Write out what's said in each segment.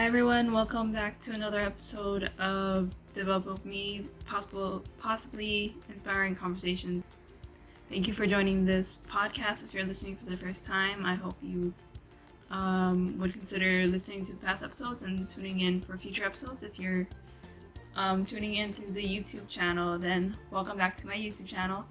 Hi everyone, welcome back to another episode of Develop With Me, possibly inspiring conversation. Thank you for joining this podcast. If you're listening for the first time, I hope you would consider listening to the past episodes and tuning in for future episodes. If you're tuning in through the YouTube channel, then welcome back to my YouTube channel.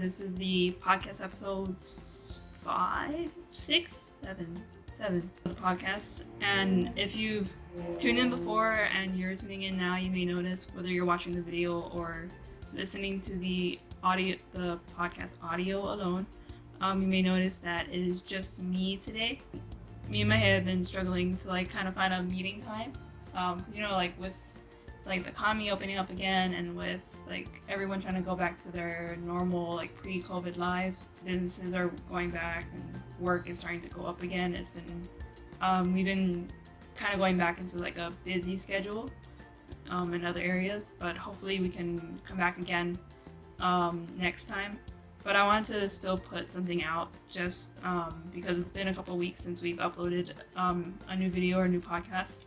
This is the podcast episodes 7 of the podcast, and if you've tuned in before and you're tuning in now, you may notice, whether you're watching the video or listening to the podcast audio alone, you may notice that it is just me today. Me and my head have been struggling to kind of find a meeting time, with the economy opening up again, and with everyone trying to go back to their normal pre-COVID lives. Businesses are going back and work is starting to go up again. It's been we've been kind of going back into a busy schedule in other areas, but hopefully we can come back again next time. But I wanted to still put something out just because it's been a couple weeks since we've uploaded a new video or a new podcast,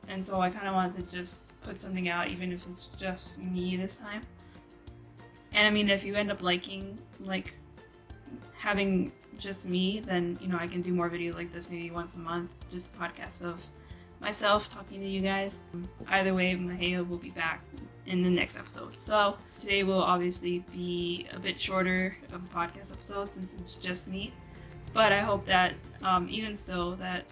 and so I kind of wanted to just put something out, even if it's just me this time. And I mean, if you end up liking having just me, then I can do more videos like this, maybe once a month, just a podcast of myself talking to you guys. Either way, Mahia will be back in the next episode. So today will obviously be a bit shorter of a podcast episode since it's just me, but I hope that even still that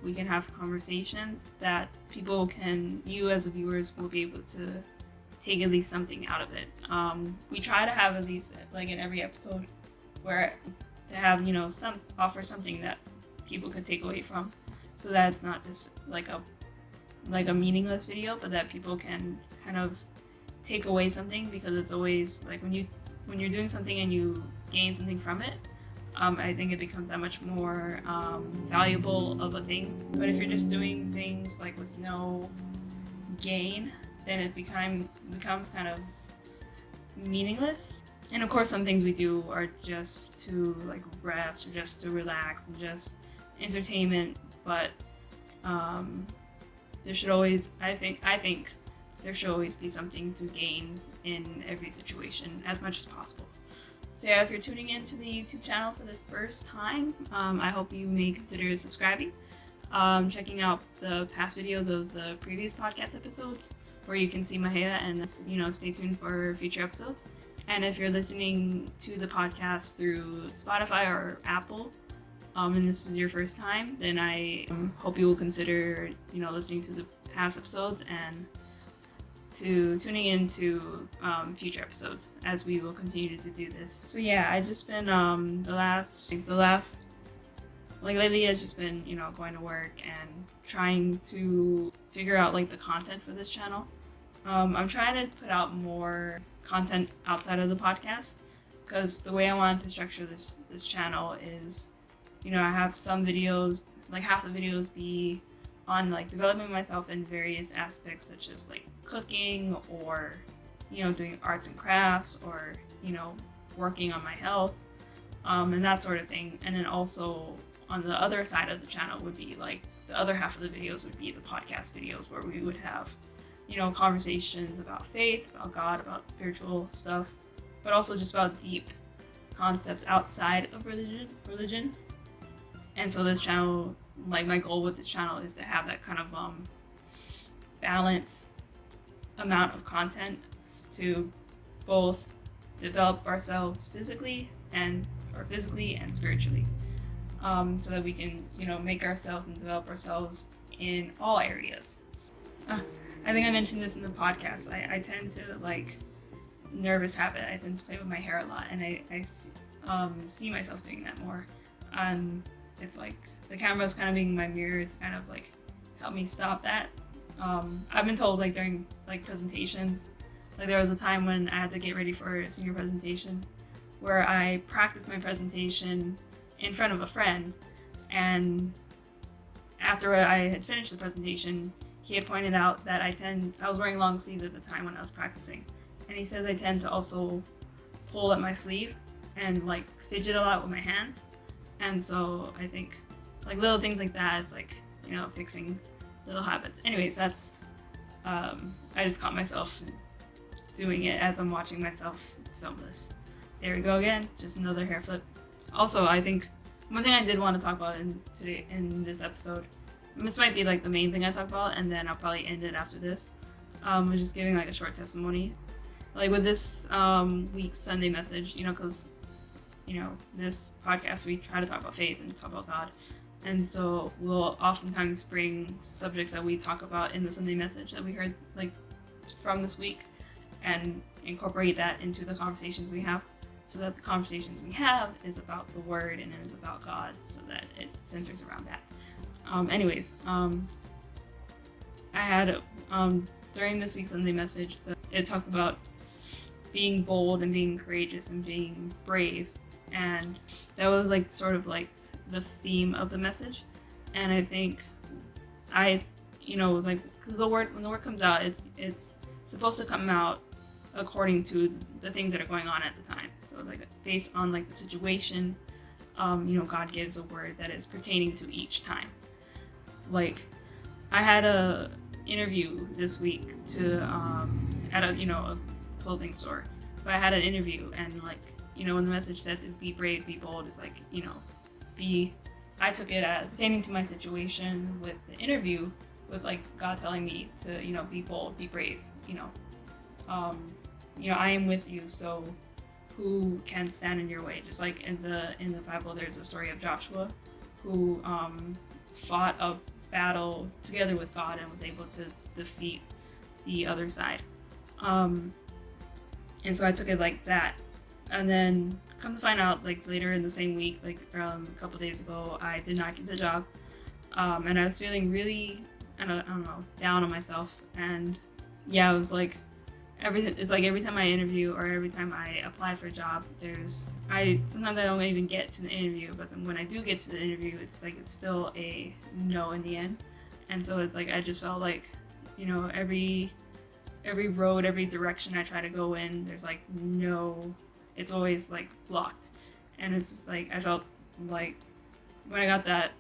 we can have conversations that you as the viewers will be able to take at least something out of it. We try to have at least in every episode where to have offer something that people could take away from, so that it's not just a meaningless video, but that people can kind of take away something, because it's always when you're doing something and you gain something from it, I think it becomes that much more valuable of a thing. But if you're just doing things with no gain, then it becomes kind of meaningless. And of course, some things we do are just to rest, or just to relax, and just entertainment. But there should always, I think there should always be something to gain in every situation as much as possible. So yeah, if you're tuning into the YouTube channel for the first time, I hope you may consider subscribing, checking out the past videos of the previous podcast episodes, where you can see Mahia, and stay tuned for future episodes. And if you're listening to the podcast through Spotify or Apple, and this is your first time, then I hope you will consider listening to the past episodes and to tuning into future episodes, as we will continue to do this. So yeah, I just been lately I've just been going to work and trying to figure out the content for this channel. I'm trying to put out more content outside of the podcast, because the way I wanted to structure this channel is I have some videos, half the videos be on developing myself in various aspects, such as cooking, or doing arts and crafts, or working on my health, and that sort of thing. And then also on the other side of the channel would be the other half of the videos would be the podcast videos, where we would have conversations about faith, about God, about spiritual stuff, but also just about deep concepts outside of religion. And so this channel, my goal with this channel is to have that kind of balanced amount of content to both develop ourselves physically and spiritually, so that we can make ourselves and develop ourselves in all areas. I think I mentioned this in the podcast. I tend to nervous habit. I tend to play with my hair a lot, and I see myself doing that more. And it's the camera's kind of being my mirror to kind of help me stop that. I've been told during presentations, there was a time when I had to get ready for a senior presentation, where I practiced my presentation in front of a friend, and after I had finished the presentation, he had pointed out that I was wearing long sleeves at the time when I was practicing, and he says I tend to also pull at my sleeve and fidget a lot with my hands. And so I think little things like that, it's fixing little habits. Anyways, that's I just caught myself doing it as I'm watching myself film this. There we go again, just another hair flip. Also, I think one thing I did want to talk about in this episode, this might be like the main thing I talk about, and then I'll probably end it after this. Was just giving like a short testimony, like with this week's Sunday message, because this podcast we try to talk about faith and talk about God, and so we'll oftentimes bring subjects that we talk about in the Sunday message that we heard like from this week and incorporate that into the conversations we have, so that the conversations we have is about the Word and is about God, so that it centers around that. I had during this week's Sunday message, it talked about being bold and being courageous and being brave, and that was like sort of like the theme of the message. And I think because when the word comes out, it's supposed to come out according to the things that are going on at the time. So like based on like the situation, God gives a word that is pertaining to each time. Like I had a interview this week at a clothing store, but I had an interview, and like when the message said to be brave, be bold, it's like I took it as pertaining to my situation with the interview was like God telling me to be bold, be brave, I am with you, so who can stand in your way? Just like in the Bible, there's a story of Joshua who fought a battle together with God and was able to defeat the other side. And so I took it like that. And then come to find out, like later in the same week, like a couple days ago, I did not get the job. And I was feeling really, I don't know, down on myself. And yeah, it was like, it's like every time I interview or every time I apply for a job, sometimes I don't even get to the interview, but then when I do get to the interview, it's like it's still a no in the end. And so it's like I just felt like, every road, every direction I try to go in, there's like no, it's always like blocked. And it's just like I felt like when I got that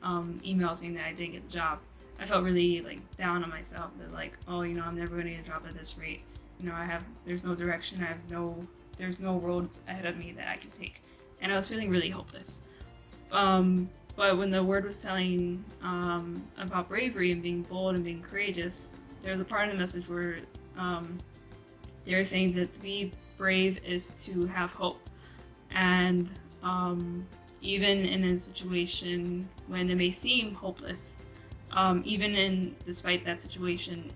email saying that I didn't get the job, I felt really like down on myself, that like, oh, I'm never gonna get a job at this rate. There's no direction, there's no roads ahead of me that I can take. And I was feeling really hopeless. But when the word was telling about bravery and being bold and being courageous, there's a part of the message where they were saying that to be brave is to have hope. And even in a situation when it may seem hopeless, despite that situation,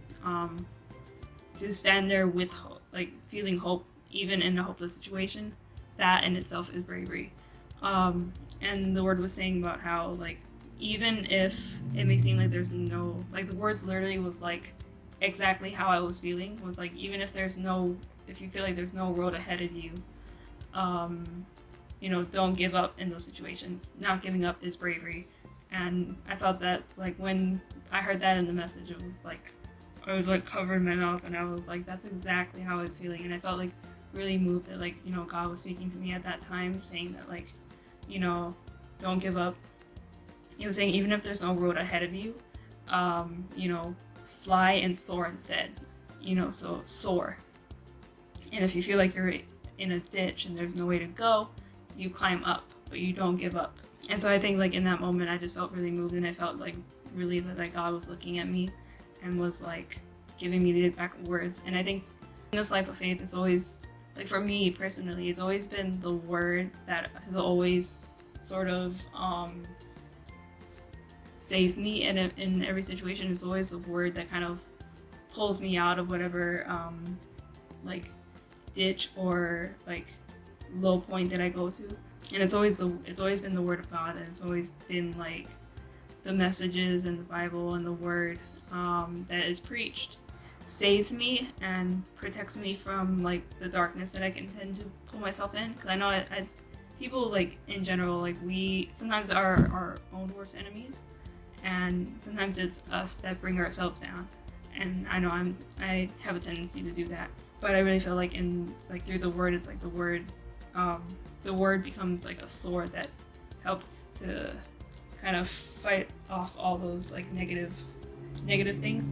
to stand there with hope, like feeling hope, even in a hopeless situation, that in itself is bravery. And the word was saying about how, like, even if it may seem like there's no, like the words literally was like exactly how I was feeling, was like, even if if you feel like there's no road ahead of you, don't give up in those situations. Not giving up is bravery. And I felt that, like, when I heard that in the message, it was like, I was like covering my mouth, and I was like, that's exactly how I was feeling. And I felt like really moved that, like, God was speaking to me at that time, saying that, like, don't give up. He was saying, even if there's no road ahead of you, fly and soar instead. So soar. And if you feel like you're in a ditch and there's no way to go, you climb up, but you don't give up. And so I think, like, in that moment, I just felt really moved, and I felt like really that, like, God was looking at me and was like giving me the exact words. And I think in this life of faith, it's always, like, for me personally, it's always been the word that has always sort of saved me in every situation. It's always the word that kind of pulls me out of whatever like ditch or like low point that I go to. And it's always been the word of God, and it's always been like the messages and the Bible and the word that is preached saves me and protects me from like the darkness that I can tend to pull myself in. Because I know people, like, in general, like, we sometimes are our own worst enemies, and sometimes it's us that bring ourselves down. And I know I have a tendency to do that, but I really feel like through the word, it's like the word becomes like a sword that helps to kind of fight off all those like negative things.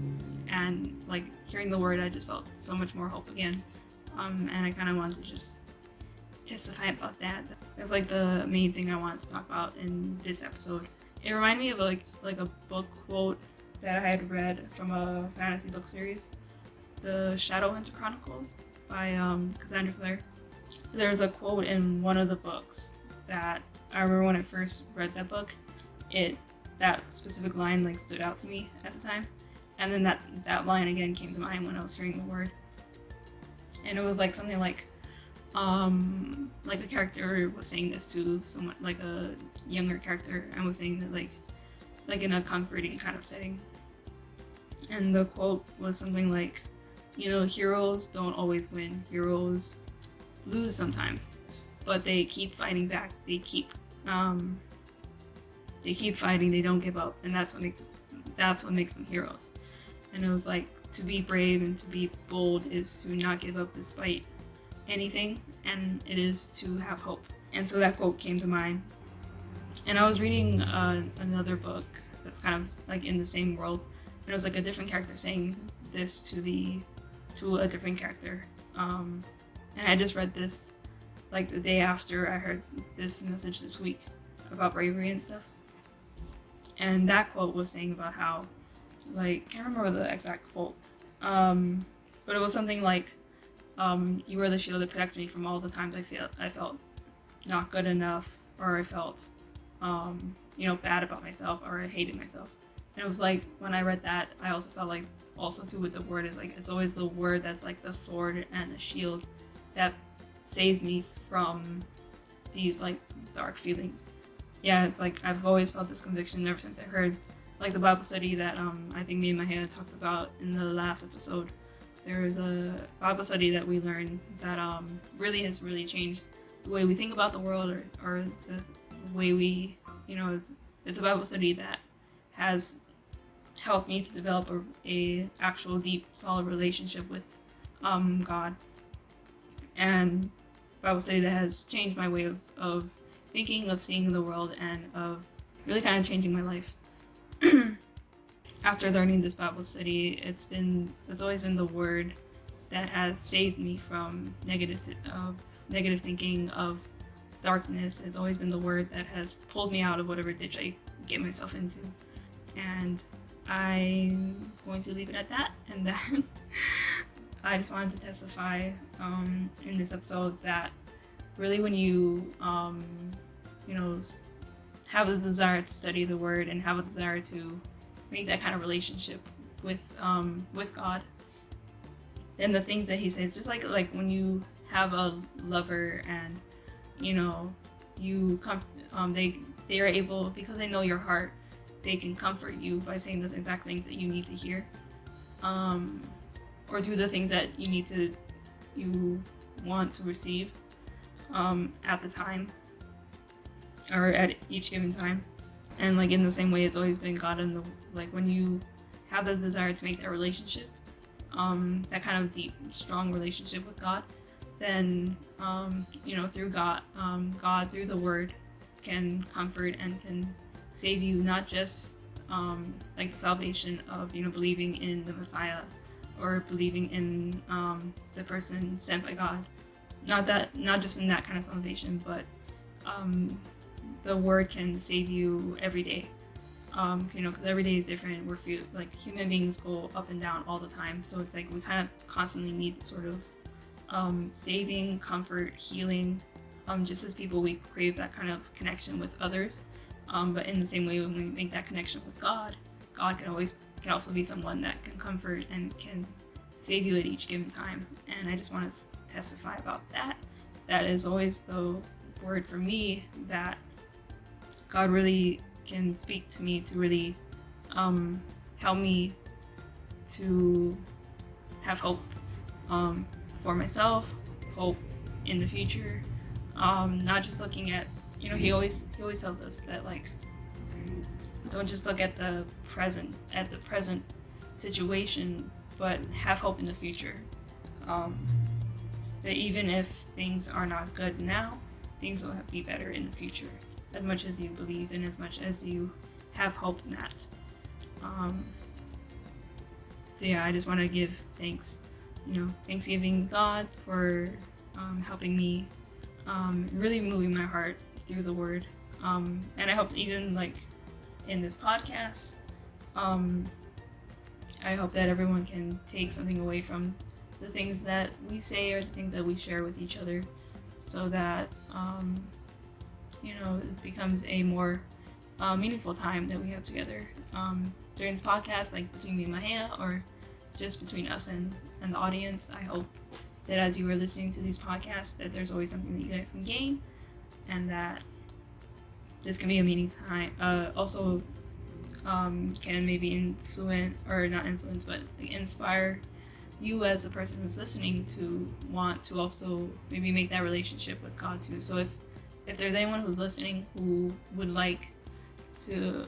And like hearing the word, I just felt so much more hope again. And I kind of wanted to just testify about that. That's like the main thing I wanted to talk about in this episode. It reminded me of like a book quote that I had read from a fantasy book series, the Shadowhunter Chronicles by Cassandra Clare. There's a quote in one of the books that I remember when I first read that book. That specific line like stood out to me at the time, and then that line again came to mind when I was hearing the word, and it was like something like the character was saying this to someone, like a younger character, and was saying that like in a comforting kind of setting. And the quote was something like, heroes don't always win. Heroes lose sometimes, but they keep fighting back. They keep fighting. They don't give up, and that's what makes them heroes. And it was like, to be brave and to be bold is to not give up despite anything, and it is to have hope. And so that quote came to mind. And I was reading another book that's kind of like in the same world, and it was like a different character saying this to a different character. And I just read this like the day after I heard this message this week about bravery and stuff. And that quote was saying about how, like, I can't remember the exact quote, but it was something like, you were the shield that protected me from all the times I felt not good enough, or I felt, bad about myself, or I hated myself. And it was like, when I read that, I also felt like, also too with the word, is like, it's always the word that's like the sword and the shield that saves me from these like dark feelings. Yeah, it's like I've always felt this conviction ever since I heard like the Bible study that I think me and Mahia talked about in the last episode. There was a Bible study that we learned that really has changed the way we think about the world, or the way we, it's a Bible study that has helped me to develop a actual deep, solid relationship with God, and Bible study that has changed my way of thinking, of seeing the world, and of really kind of changing my life. After learning this Bible study, it's always been the word that has saved me from negative thinking, of darkness. It's always been the word that has pulled me out of whatever ditch I get myself into. And I'm going to leave it at that. And then I just wanted to testify in this episode that really when you have a desire to study the word and have a desire to make that kind of relationship with God, then the things that he says, just like when you have a lover and you come, they are able, because they know your heart, they can comfort you by saying the exact things that you need to hear, or do the things that you want to receive at the time, or at each given time. And like in the same way, it's always been God, and when you have the desire to make that relationship, that kind of deep, strong relationship with God, then through God, God through the Word can comfort and can save you, not just like the salvation of believing in the Messiah, or believing in the person sent by God, not just in that kind of salvation, but the Word can save you every day. Because every day is different. We're human beings go up and down all the time, so it's like we kind of constantly need sort of saving, comfort, healing. Just as people, we crave that kind of connection with others, but in the same way, when we make that connection with God, God can also be someone that can comfort and can save you at each given time. And I just want to testify about that. That is always the word for me, that God really can speak to me to really help me to have hope for myself, hope in the future, not just looking at, he always tells us that don't just look at the present situation, but have hope in the future, that even if things are not good now, things will be better in the future. as much as you believe and as much as you have hope in that. So yeah, I just want to give thanks, thanksgiving God for helping me, really moving my heart through the Word. And I hope even like in this podcast, I hope that everyone can take something away from the things that we say or the things that we share with each other, so that it becomes a more meaningful time that we have together during this podcast, like between me and Mahea, or just between us and the audience. I hope that as you are listening to these podcasts, that there's always something that you guys can gain, and that this can be a meeting time. Also, can maybe influence, or not influence, but like inspire you as the person who's listening to want to also maybe make that relationship with God too. So if there's anyone who's listening who would like to,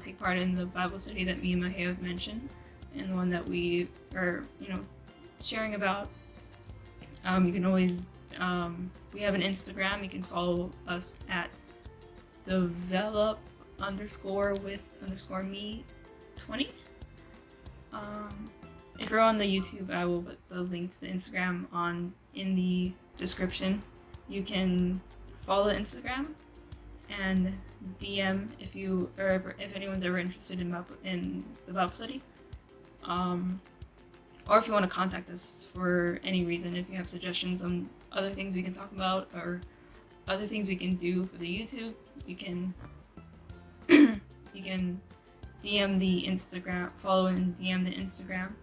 take part in the Bible study that me and Mahea have mentioned, and the one that we are, sharing about, you can always, we have an Instagram. You can follow us at develop_with_me20. If you're on the YouTube, I will put the link to the Instagram in the description. You can follow the Instagram and DM if anyone's ever interested in the Bible study, or if you want to contact us for any reason. If you have suggestions on other things we can talk about or other things we can do for the YouTube, you can DM the Instagram, follow and DM the Instagram,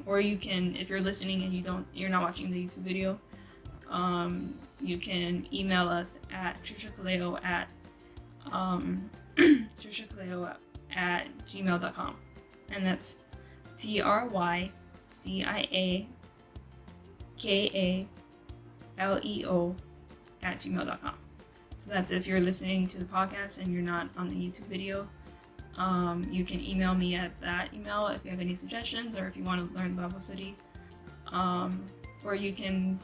or you can, if you're listening and you're not watching the YouTube video, you can email us at trishakaleo@gmail.com, and that's TRYCIAKALEO@gmail.com. So that's if you're listening to the podcast and you're not on the YouTube video. You can email me at that email if you have any suggestions, or if you want to learn Bible study, or you can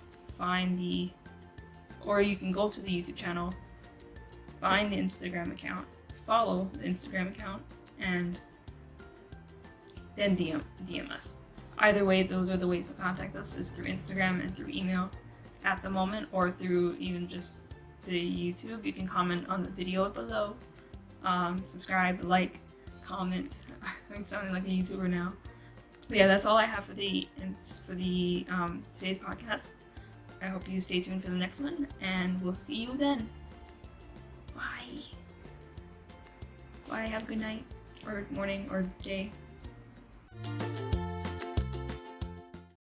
go to the YouTube channel, find the Instagram account, follow the Instagram account, and then DM us. Either way, those are the ways to contact us, is through Instagram and through email at the moment, or through even just the YouTube. You can comment on the video below, subscribe, like, comment. I'm sounding like a YouTuber now. But yeah, that's all I have for the today's podcast. I hope you stay tuned for the next one, and we'll see you then. Bye. Bye. Have a good night, or morning, or day.